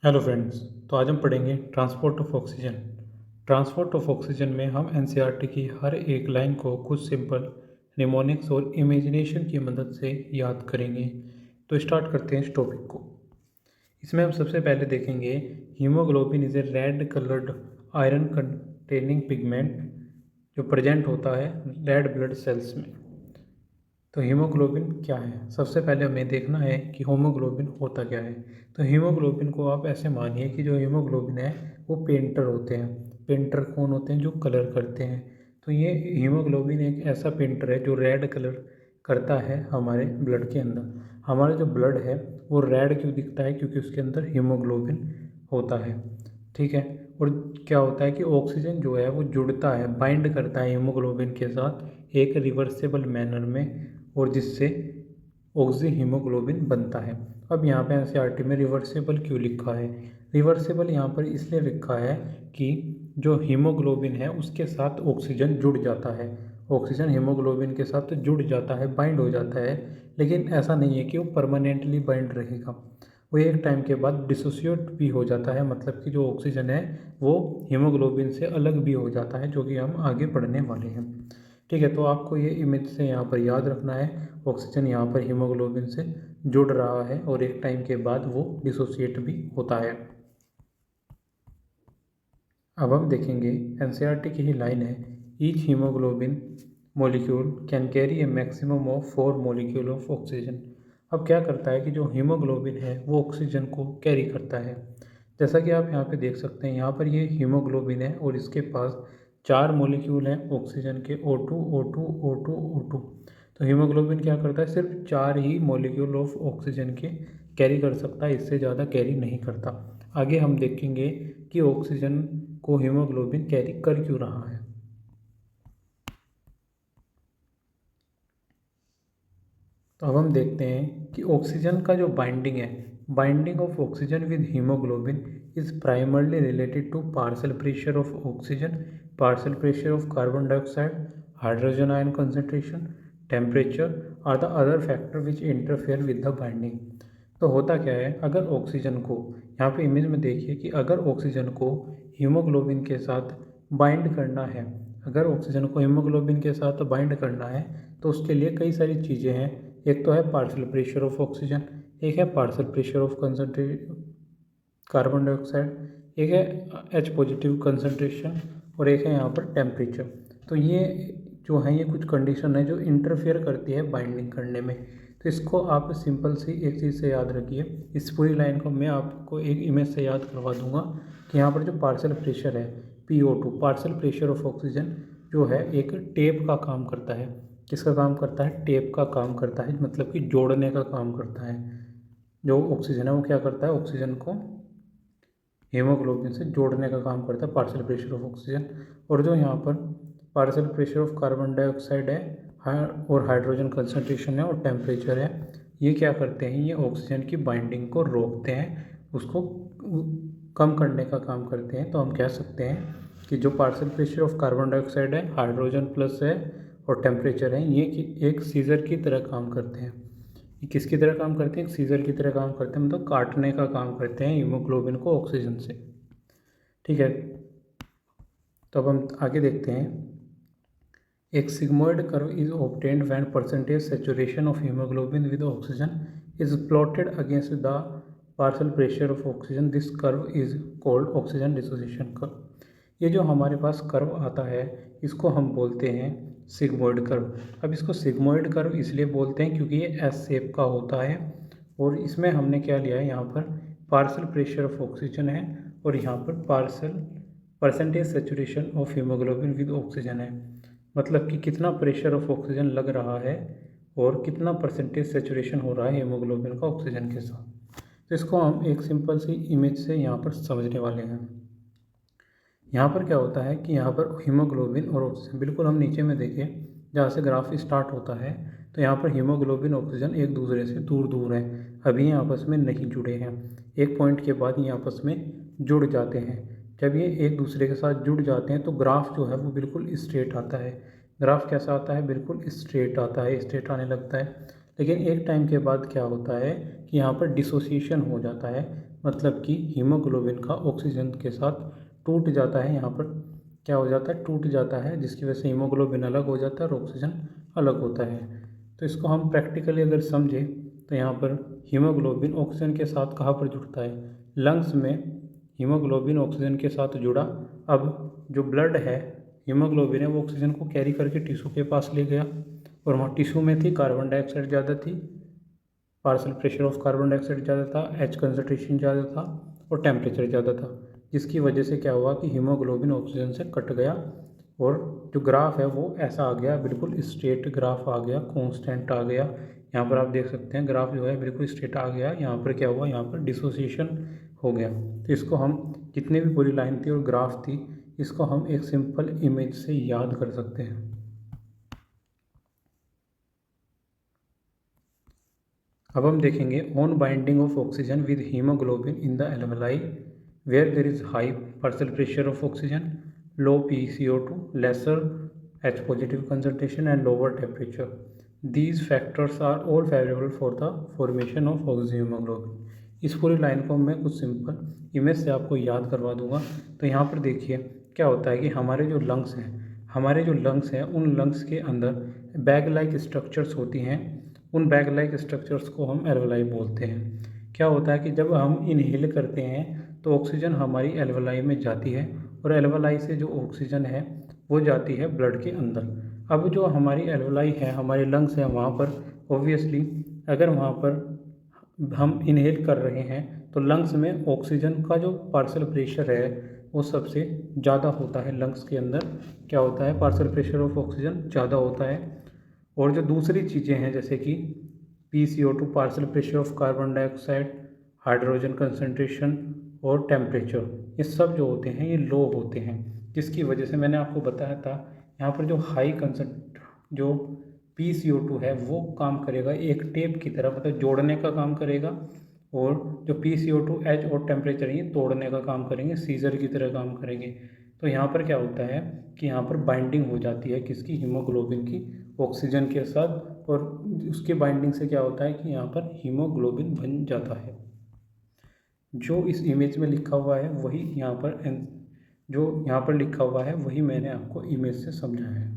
Hello friends. तो आज हम पढ़ेंगे transport of oxygen. Transport of oxygen में हम एनसीईआरटी की हर एक लाइन को कुछ सिंपल निमोनिक्स और इमेजिनेशन की मदद से याद करेंगे। तो स्टार्ट करते हैं इस टॉपिक को। इसमें हम सबसे पहले देखेंगे haemoglobin is a red coloured iron containing pigment जो प्रेजेंट होता है रेड ब्लड सेल्स में। तो हीमोग्लोबिन क्या है, सबसे पहले हमें देखना है कि हीमोग्लोबिन होता क्या है। तो हीमोग्लोबिन को आप ऐसे मानिए कि जो हीमोग्लोबिन है वो पेंटर होते हैं। पेंटर कौन होते हैं? जो कलर करते हैं। तो ये हीमोग्लोबिन एक ऐसा पेंटर है जो रेड कलर करता है हमारे ब्लड के अंदर। हमारा जो ब्लड है वो रेड क्यों दिखता है? क्योंकि उसके अंदर हीमोग्लोबिन होता है। ठीक है। और क्या होता है कि ऑक्सीजन जो है वो जुड़ता है, बाइंड करता है हीमोग्लोबिन के साथ एक रिवर्सेबल मैनर में, और जिससे ऑक्सी हीमोग्लोबिन बनता है। अब यहाँ पे एनसीईआरटी में रिवर्सेबल क्यों लिखा है? रिवर्सेबल यहाँ पर इसलिए लिखा है कि जो हीमोग्लोबिन है उसके साथ ऑक्सीजन जुड़ जाता है। ऑक्सीजन हीमोग्लोबिन के साथ जुड़ जाता है, बाइंड हो जाता है। लेकिन ऐसा नहीं है कि वो परमानेंटली बाइंड रहेगा। वो एक टाइम के बाद डिसोसिएट भी हो जाता है, मतलब कि जो ऑक्सीजन है वो हीमोग्लोबिन से अलग भी हो जाता है, जो कि हम आगे पढ़ने वाले हैं। ठीक है। तो आपको ये इमेज से यहाँ पर याद रखना है, ऑक्सीजन यहाँ पर हीमोग्लोबिन से जुड़ रहा है और एक टाइम के बाद वो डिसोसिएट भी होता है। अब हम देखेंगे एनसीईआरटी की ही लाइन है, each haemoglobin molecule can carry A maximum of 4 molecule of oxygen. अब क्या करता है कि जो हीमोग्लोबिन है वो ऑक्सीजन को कैरी करता है। जैसा कि आप यहाँ पे देख सकते हैं, यहाँ पर ये हीमोग्लोबिन है और इसके पास 4 मॉलिक्यूल हैं ऑक्सीजन के, O2 O2 O2 O2। तो हीमोग्लोबिन क्या करता है? सिर्फ 4 ही मॉलिक्यूल ऑफ ऑक्सीजन के कैरी कर सकता है, इससे ज़्यादा कैरी नहीं करता। आगे हम देखेंगे कि ऑक्सीजन को हीमोग्लोबिन कैरी कर क्यों रहा है। तो अब हम देखते हैं कि ऑक्सीजन का जो बाइंडिंग है, binding of oxygen with haemoglobin is primarily related to partial pressure of oxygen, partial pressure of carbon dioxide, hydrogen ion concentration, temperature are the other factor which interfere with the binding. तो होता क्या है, अगर oxygen को, यहाँ पे image में देखिए कि अगर ऑक्सीजन को हीमोग्लोबिन के साथ बाइंड करना है, अगर ऑक्सीजन को हीमोग्लोबिन के साथ बाइंड करना है तो उसके लिए कई सारी चीज़ें हैं। एक तो है पार्शियल प्रेशर ऑफ ऑक्सीजन, एक है partial pressure of concentrate carbon dioxide, एक है H पॉजिटिव कंसनट्रेशन, और एक है यहाँ पर टेम्परेचर। तो ये जो है ये कुछ कंडीशन है जो इंटरफेयर करती है बाइंडिंग करने में। तो इसको आप सिंपल सी एक चीज़ से याद रखिए, इस पूरी लाइन को मैं आपको एक इमेज से याद करवा दूंगा कि यहाँ पर जो पार्शियल प्रेशर है PO2, partial pressure of oxygen, जो है एक टेप का काम करता है। किसका काम करता है? टेप का काम करता है, मतलब कि जोड़ने का काम करता है। जो ऑक्सीजन है वो क्या करता है? ऑक्सीजन को हीमोग्लोबिन से जोड़ने का काम करता है, पार्शियल प्रेशर ऑफ ऑक्सीजन। और जो यहाँ पर partial pressure of carbon dioxide है, और हाइड्रोजन कंसनट्रेशन है और टेम्परेचर है, ये क्या करते हैं? ये ऑक्सीजन की बाइंडिंग को रोकते हैं, उसको कम करने का काम करते हैं। तो हम कह सकते हैं कि जो partial pressure of carbon dioxide है, हाइड्रोजन प्लस है और टेम्परेचर है, ये एक सीजर की तरह काम करते हैं। ये किसकी तरह काम करते हैं? सीजर की तरह काम करते हैं, मतलब काटने का काम करते हैं हीमोग्लोबिन को ऑक्सीजन से। ठीक है। तो अब हम आगे देखते हैं, एक sigmoid curve is obtained when percentage saturation of haemoglobin with oxygen is plotted against the partial pressure of oxygen. This curve is called oxygen dissociation curve. ये जो हमारे पास कर्व आता है इसको हम बोलते हैं सिग्मोइड कर्व। अब इसको सिग्मोइड कर्व इसलिए बोलते हैं क्योंकि ये एस शेप का होता है, और इसमें हमने क्या लिया है, यहाँ पर पार्शियल प्रेशर ऑफ ऑक्सीजन है और यहाँ पर partial percentage saturation of haemoglobin with oxygen है। मतलब कि कितना प्रेशर ऑफ ऑक्सीजन लग रहा है और कितना परसेंटेज सेचुरेशन हो रहा है हीमोग्लोबिन का ऑक्सीजन के साथ। तो इसको हम एक सिंपल सी इमेज से यहाँ पर समझने वाले हैं। यहाँ पर क्या होता है कि यहाँ पर हीमोग्लोबिन और ऑक्सीजन, बिल्कुल हम नीचे में देखें जहाँ से ग्राफ स्टार्ट होता है, तो यहाँ पर हीमोग्लोबिन ऑक्सीजन एक दूसरे से दूर दूर हैं, अभी ये आपस में नहीं जुड़े हैं। एक पॉइंट के बाद ये आपस में जुड़ जाते हैं। जब ये एक दूसरे के साथ जुड़ जाते हैं तो ग्राफ जो है वो बिल्कुल स्ट्रेट आता है। ग्राफ कैसा आता है? बिल्कुल स्ट्रेट आता है, स्ट्रेट आने लगता है। लेकिन एक टाइम के बाद क्या होता है कि यहाँ पर डिसोसिएशन हो जाता है। मतलब कि हीमोग्लोबिन का ऑक्सीजन के साथ टूट जाता है, यहाँ पर क्या हो जाता है, टूट जाता है, जिसकी वजह से हीमोग्लोबिन अलग हो जाता है और ऑक्सीजन अलग होता है। तो इसको हम प्रैक्टिकली अगर समझें तो यहाँ पर हीमोग्लोबिन ऑक्सीजन के साथ कहाँ पर जुड़ता है, लंग्स में हीमोग्लोबिन ऑक्सीजन के साथ जुड़ा। अब जो ब्लड है, हीमोग्लोबिन है, वो ऑक्सीजन को कैरी करके टिश्यू के पास ले गया और वहाँ टिश्यू में थी कार्बन डाइऑक्साइड ज़्यादा थी, partial pressure of carbon dioxide ज़्यादा था, एच कंसनट्रेशन ज़्यादा था और टेम्परेचर ज़्यादा था, जिसकी वजह से क्या हुआ कि हीमोग्लोबिन ऑक्सीजन से कट गया और जो ग्राफ है वो ऐसा आ गया, बिल्कुल स्ट्रेट ग्राफ आ गया, कांस्टेंट आ गया। यहाँ पर आप देख सकते हैं ग्राफ जो है बिल्कुल स्ट्रेट आ गया। यहाँ पर क्या हुआ, यहाँ पर डिसोसिएशन हो गया। तो इसको हम, जितनी भी पूरी लाइन थी और ग्राफ थी, इसको हम एक सिंपल इमेज से याद कर सकते हैं। अब हम देखेंगे on binding of oxygen with haemoglobin in the alveoli where there is high partial pressure of oxygen, low PCO2, lesser H positive concentration and lower temperature. These factors are all favorable for the formation of oxyhemoglobin. इस पूरी line को मैं कुछ simple image से आपको याद करवा दूंगा। तो यहाँ पर देखिए क्या होता है कि हमारे जो लंग्स हैं उन लंग्स के अंदर बैग लाइक स्ट्रक्चर्स होती हैं। उन बैग लाइक स्ट्रक्चर्स को हम एल्वेलाई बोलते हैं। क्या होता है कि जब हम इनहेल करते हैं तो ऑक्सीजन हमारी एल्वेलाई में जाती है और एल्वेलाई से जो ऑक्सीजन है वो जाती है ब्लड के अंदर। अब जो हमारी एल्वेलाई है, हमारे लंग्स हैं, वहाँ पर ऑब्वियसली अगर वहाँ पर हम इनहेल कर रहे हैं तो लंग्स में ऑक्सीजन का जो पार्शियल प्रेशर है वो सबसे ज़्यादा होता है। लंग्स के अंदर क्या होता है, पार्शियल प्रेशर ऑफ ऑक्सीजन ज़्यादा होता है। और जो दूसरी चीज़ें हैं जैसे कि PCO2, partial pressure of carbon dioxide, hydrogen concentration और टेम्परेचर, ये सब जो होते हैं ये लो होते हैं, जिसकी वजह से मैंने आपको बताया था यहाँ पर जो हाई कंसनट जो PCO2 है वो काम करेगा एक टेप की तरह, मतलब जोड़ने का काम करेगा, और जो PCO2 H और टेम्परेचर ये तोड़ने का काम करेंगे, सीजर की तरह काम करेंगे। तो यहाँ पर क्या होता है कि यहाँ पर बाइंडिंग हो जाती है किसकी, हीमोग्लोबिन की ऑक्सीजन के साथ, और उसके बाइंडिंग से क्या होता है कि यहाँ पर हीमोग्लोबिन बन जाता है। जो इस इमेज में लिखा हुआ है वही यहाँ पर, जो यहाँ पर लिखा हुआ है वही मैंने आपको इमेज से समझाया है।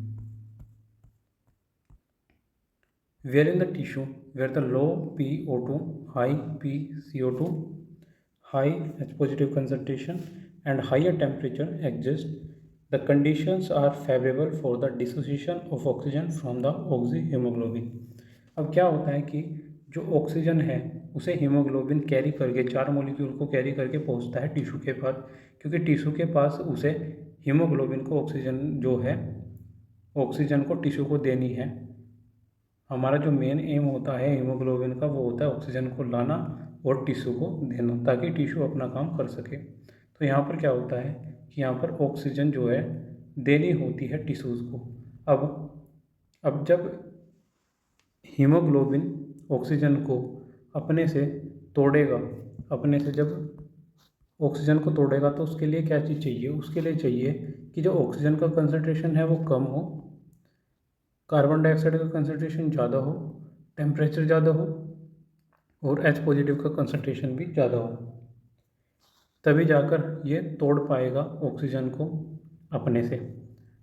Where in the tissue where the low PO2, high PCO2, high H positive concentration and higher temperature exist, the conditions are favorable for the dissociation of oxygen from the oxyhemoglobin. अब क्या होता है कि जो oxygen है उसे haemoglobin carry करके, 4 molecule को कैरी करके पहुंचता है टिश्यू के पास, क्योंकि टिश्यू के पास उसे हीमोग्लोबिन को ऑक्सीजन जो है, ऑक्सीजन को टिश्यू को देनी है। हमारा जो मेन एम होता है हीमोग्लोबिन का वो होता है ऑक्सीजन को लाना और टिश्यू को देना, ताकि टिश्यू अपना काम कर सके। तो यहाँ पर क्या होता है कि यहाँ पर ऑक्सीजन जो है देनी होती है टिश्यूज़ को। अब जब हीमोग्लोबिन ऑक्सीजन को अपने से तोड़ेगा, अपने से जब ऑक्सीजन को तोड़ेगा तो उसके लिए क्या चीज़ चाहिए, उसके लिए चाहिए कि जो ऑक्सीजन का कंसनट्रेशन है वो कम हो, कार्बन डाइऑक्साइड का कंसनट्रेशन ज़्यादा हो, टेम्परेचर ज़्यादा हो और H पॉजिटिव का कंसनट्रेशन भी ज़्यादा हो, तभी जाकर ये तोड़ पाएगा ऑक्सीजन को अपने से।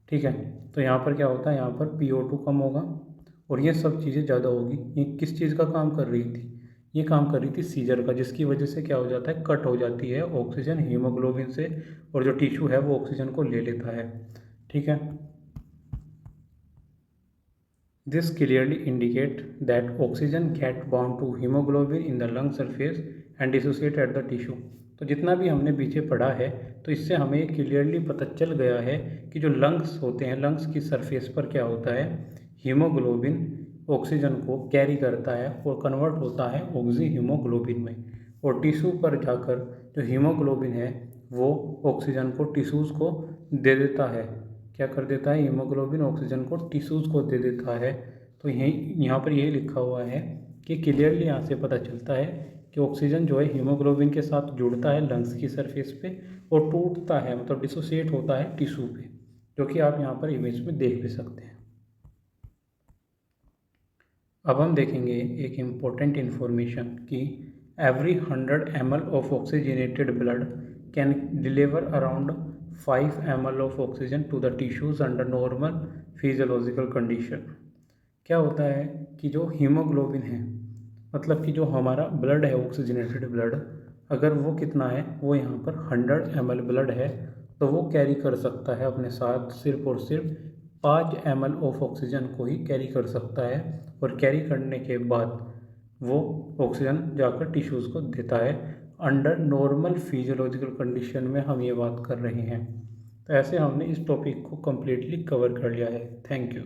ठीक है, तो यहाँ पर क्या होता है, यहाँ पर PO2 कम होगा और ये सब चीज़ें ज़्यादा होगी। ये किस चीज़ का काम कर रही थी, ये काम कर रही थी सीजर का, जिसकी वजह से क्या हो जाता है, कट हो जाती है ऑक्सीजन हीमोग्लोबिन से और जो टिश्यू है वो ऑक्सीजन को ले लेता है। ठीक है, this clearly indicate that oxygen get bound to hemoglobin in the lung surface and dissociate at the tissue। तो जितना भी हमने पीछे पढ़ा है तो इससे हमें क्लियरली पता चल गया है कि जो लंग्स होते हैं, लंग्स की सरफेस पर क्या होता है, हीमोग्लोबिन ऑक्सीजन को कैरी करता है और कन्वर्ट होता है ऑक्सी हीमोग्लोबिन में, और टिश्यू पर जाकर जो हीमोग्लोबिन है वो ऑक्सीजन को टिश्यूज़ को दे देता है। क्या कर देता है, हीमोग्लोबिन ऑक्सीजन को टिश्यूज़ को दे देता है। तो यहाँ पर यही लिखा हुआ है कि क्लियरली यहाँ से पता चलता है कि ऑक्सीजन जो है हीमोग्लोबिन के साथ जुड़ता है लंग्स की सरफेस पे और टूटता है, मतलब डिसोसिएट होता है टिश्यू पे, जो कि आप यहाँ पर इमेज में देख भी सकते हैं। अब हम देखेंगे एक इम्पोर्टेंट इन्फॉर्मेशन कि every 100 ml of oxygenated blood can deliver around 5 ml of oxygen to the tissues under normal physiological condition। क्या होता है कि जो हीमोग्लोबिन है, मतलब कि जो हमारा ब्लड है, ऑक्सीजनेटेड ब्लड, अगर वो कितना है, वो यहाँ पर 100 ml ब्लड है, तो वो कैरी कर सकता है अपने साथ सिर्फ और सिर्फ 5 ml ऑफ ऑक्सीजन को ही कैरी कर सकता है। और कैरी करने के बाद वो ऑक्सीजन जाकर टिश्यूज़ को देता है। अंडर नॉर्मल फिजियोलॉजिकल कंडीशन में हम ये बात कर रहे हैं। तो ऐसे हमने इस टॉपिक को कम्प्लीटली कवर कर लिया है। Thank you.